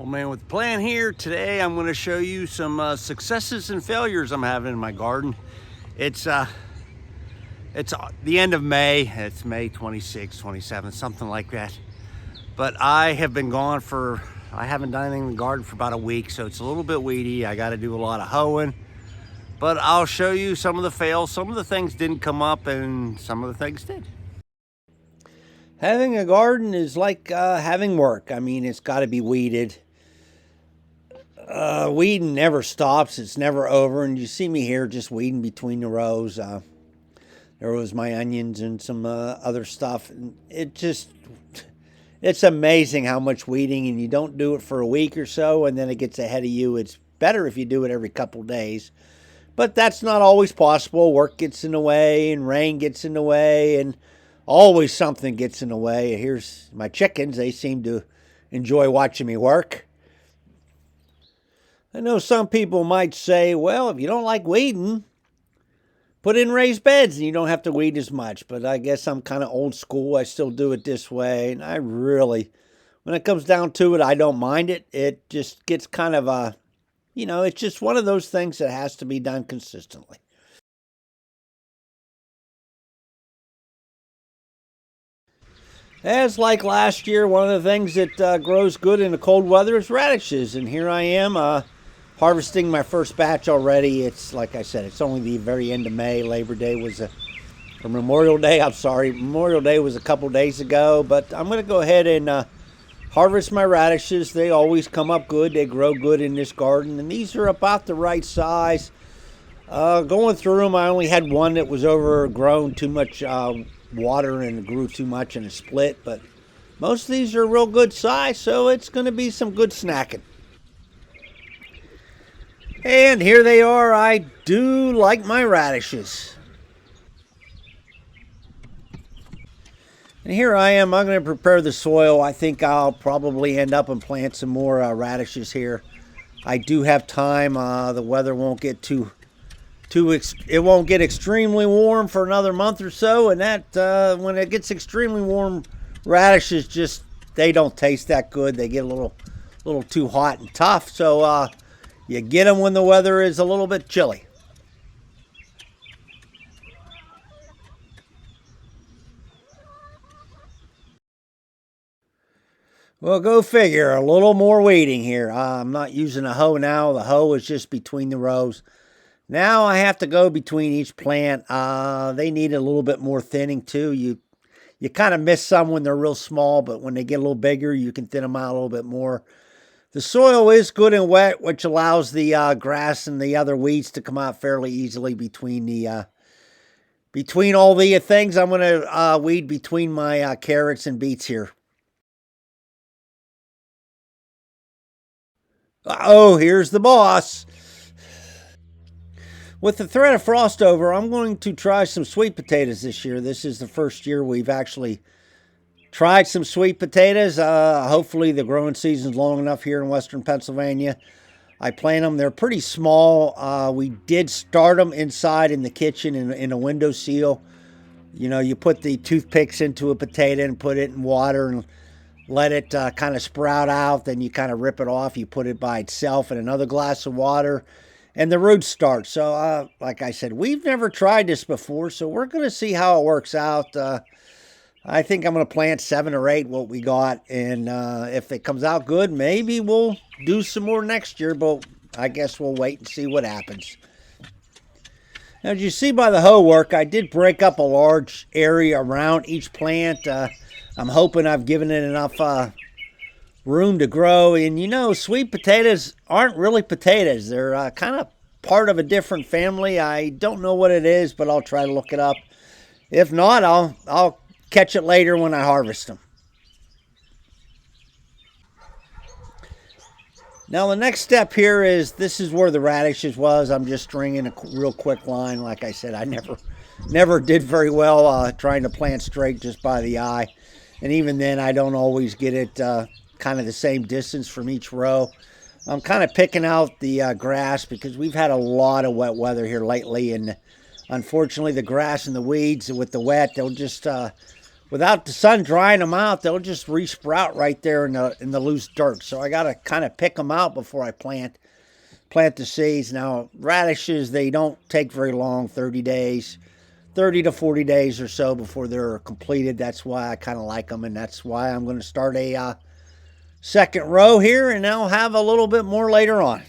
Old Man with the Plan here. Today I'm going to show you some successes and failures I'm having in my garden. It's the end of May. It's May 26th, 27th, something like that. But I have been gone I haven't done anything in the garden for about a week, so it's a little bit weedy. I got to do a lot of hoeing. But I'll show you some of the fails. Some of the things didn't come up and some of the things did. Having a garden is like having work. I mean, it's got to be weeded. Weeding never stops. It's never over. And you see me here just weeding between the rows. There was my onions and some other stuff. And it's amazing how much weeding, and you don't do it for a week or so, and then it gets ahead of you. It's better if you do it every couple days. But that's not always possible. Work gets in the way, and rain gets in the way, and always something gets in the way. Here's my chickens. They seem to enjoy watching me work. I know some people might say, well, if you don't like weeding, put in raised beds and you don't have to weed as much. But I guess I'm kind of old school. I still do it this way. And I really, when it comes down to it, I don't mind it. It just gets kind of it's just one of those things that has to be done consistently. As like last year, one of the things that grows good in the cold weather is radishes. And here I am harvesting my first batch already. It's like I said, it's only the very end of May. Labor Day was or Memorial Day, I'm sorry. Memorial Day was a couple days ago. But I'm going to go ahead and harvest my radishes. They always come up good. They grow good in this garden. And these are about the right size. Going through them, I only had one that was overgrown, too much water, and grew too much and it split, but most of these are real good size, so it's going to be some good snacking. And here they are. I do like my radishes. And here I am. I'm going to prepare the soil. I think I'll probably end up and plant some more radishes here. I do have time. The weather won't get it won't get extremely warm for another month or so, and that when it gets extremely warm, radishes they don't taste that good. They get a little too hot and tough, so you get them when the weather is a little bit chilly. Well, go figure. A little more weeding here. I'm not using a hoe now. The hoe is just between the rows. Now I have to go between each plant. They need a little bit more thinning too. You kind of miss some when they're real small, but when they get a little bigger, you can thin them out a little bit more. The soil is good and wet, which allows the grass and the other weeds to come out fairly easily between all the things. I'm going to weed between my carrots and beets here. Oh, here's the boss. With the threat of frost over, I'm going to try some sweet potatoes this year. This is the first year we've actually tried some sweet potatoes. Hopefully the growing season's long enough here in western Pennsylvania. I plant them. They're pretty small. We did start them inside in the kitchen in a window seal. You know, you put the toothpicks into a potato and put it in water and let it kind of sprout out. Then you kind of rip it off. You put it by itself in another glass of water, and the roots start. So, like I said, we've never tried this before, so we're going to see how it works out. I think I'm going to plant 7 or 8 what we got, and if it comes out good, maybe we'll do some more next year, but I guess we'll wait and see what happens. Now, as you see by the hoe work, I did break up a large area around each plant. I'm hoping I've given it enough room to grow. And you know, sweet potatoes aren't really potatoes. They're kind of part of a different family. I don't know what it is, but I'll try to look it up. If not, I'll catch it later when I harvest them. Now the next step here this is where the radishes was. I'm just stringing a real quick line. Like I said, I never did very well trying to plant straight just by the eye. And even then, I don't always get it kind of the same distance from each row. I'm kind of picking out the grass because we've had a lot of wet weather here lately, and unfortunately the grass and the weeds with the wet, they'll just without the sun drying them out, they'll just resprout right there in the loose dirt. So I got to kind of pick them out before I plant the seeds. Now, radishes, they don't take very long, 30 days, 30 to 40 days or so before they're completed. That's why I kind of like them, and that's why I'm going to start a second row here, and I'll have a little bit more later on.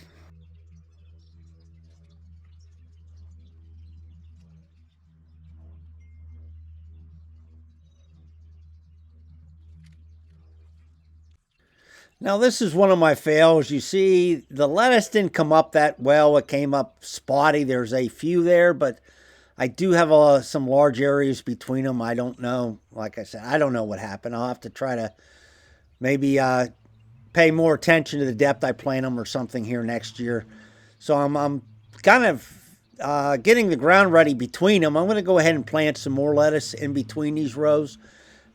Now, this is one of my fails. You see, the lettuce didn't come up that well. It came up spotty. There's a few there, but I do have some large areas between them. I don't know. Like I said, I don't know what happened. I'll have to try to maybe pay more attention to the depth I plant them or something here next year. So I'm kind of getting the ground ready between them. I'm going to go ahead and plant some more lettuce in between these rows.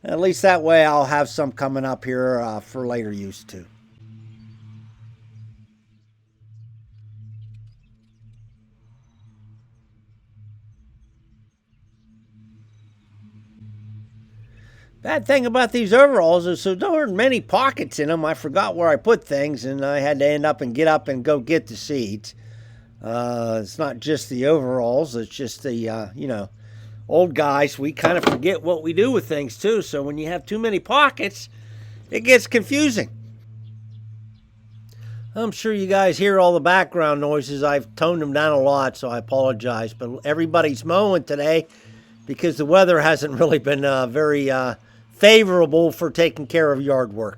At least that way I'll have some coming up here for later use too. Bad thing about these overalls is so there aren't many pockets in them. I forgot where I put things, and I had to end up and get up and go get the seeds. It's not just the overalls. It's just the, old guys. We kind of forget what we do with things, too. So when you have too many pockets, it gets confusing. I'm sure you guys hear all the background noises. I've toned them down a lot, so I apologize. But everybody's mowing today because the weather hasn't really been very favorable for taking care of yard work.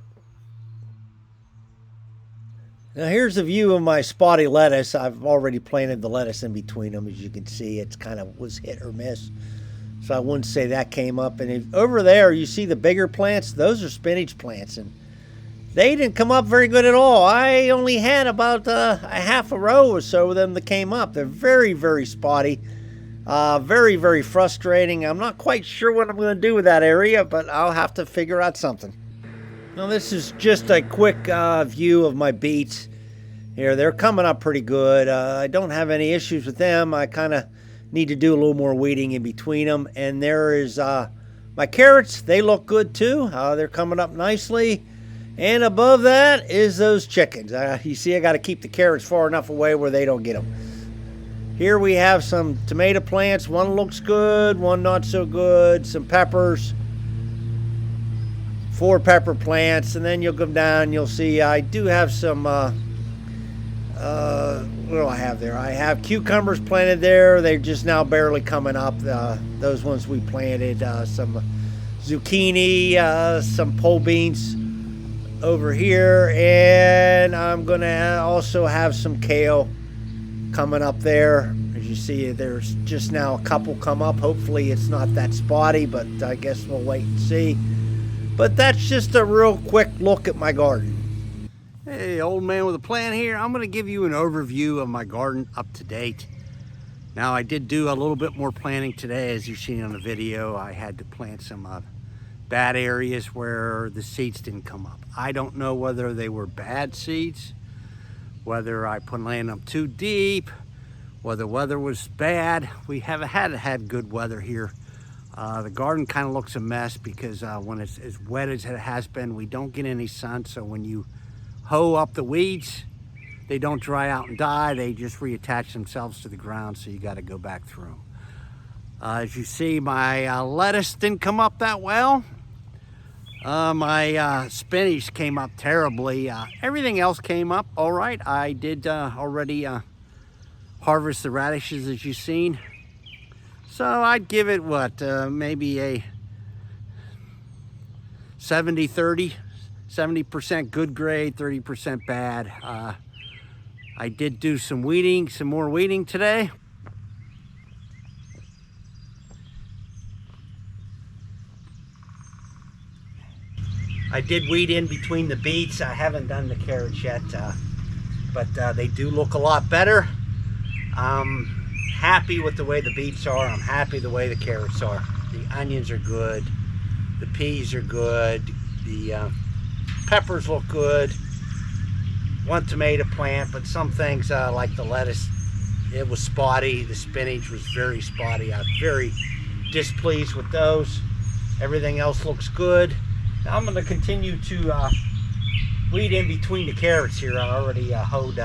Now here's a view of my spotty lettuce. I've already planted the lettuce in between them. As you can see, it's kind of was hit or miss. So I wouldn't say that came up. And over there, you see the bigger plants? Those are spinach plants. And they didn't come up very good at all. I only had about a half a row or so of them that came up. They're very, very spotty. Very, very frustrating. I'm not quite sure what I'm going to do with that area, but I'll have to figure out something. Now this is just a quick view of my beets here. They're coming up pretty good. I don't have any issues with them. I kind of need to do a little more weeding in between them. And there is my carrots. They look good too. They're coming up nicely. And above that is those chickens. You see, I got to keep the carrots far enough away where they don't get them. Here we have some tomato plants. One looks good, one not so good. Some peppers. 4 pepper plants, and then you'll come down and you'll see I do have some what do I have there? I have cucumbers planted there. They're just now barely coming up. Those ones we planted. Some zucchini, some pole beans over here, and I'm gonna also have some kale coming up there. As you see, there's just now a couple come up. Hopefully it's not that spotty, but I guess we'll wait and see. But that's just a real quick look at my garden. Hey, old man with a plan here. I'm going to give you an overview of my garden up to date. Now, I did do a little bit more planting today, as you've seen on the video. I had to plant some bad areas where the seeds didn't come up. I don't know whether they were bad seeds, whether I planted them too deep, whether weather was bad. We haven't had good weather here. The garden kind of looks a mess because when it's as wet as it has been, we don't get any sun. So when you hoe up the weeds, they don't dry out and die. They just reattach themselves to the ground, so you got to go back through them. As you see, my lettuce didn't come up that well. My spinach came up terribly. Everything else came up all right. I did already harvest the radishes, as you've seen. So I'd give it, what, maybe a 70-30, 70% good grade, 30% bad. I did do some weeding, some more weeding today. I did weed in between the beets. I haven't done the carrots yet, but they do look a lot better. Happy with the way the beets are. I'm happy the way the carrots are. The onions are good. The peas are good. The peppers look good. One tomato plant, but some things like the lettuce, it was spotty. The spinach was very spotty. I'm very displeased with those. Everything else looks good. Now I'm going to continue to weed in between the carrots here. I already hoed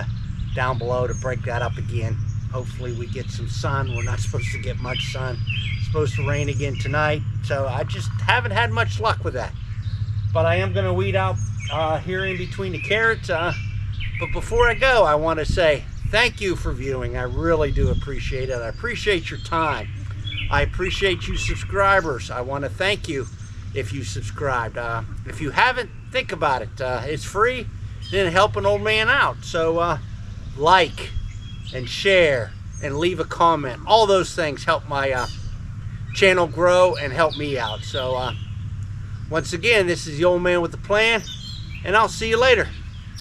down below to break that up again. Hopefully we get some sun. We're not supposed to get much sun. It's supposed to rain again tonight, so I just haven't had much luck with that. But I am going to weed out here in between the carrots. But before I go, I want to say thank you for viewing. I really do appreciate it. I appreciate your time. I appreciate you subscribers. I want to thank you if you subscribed. If you haven't, think about it. It's free, then help an old man out. So like and share and leave a comment. All those things help my channel grow and help me out. So once again, this is the old man with the plan, and I'll see you later.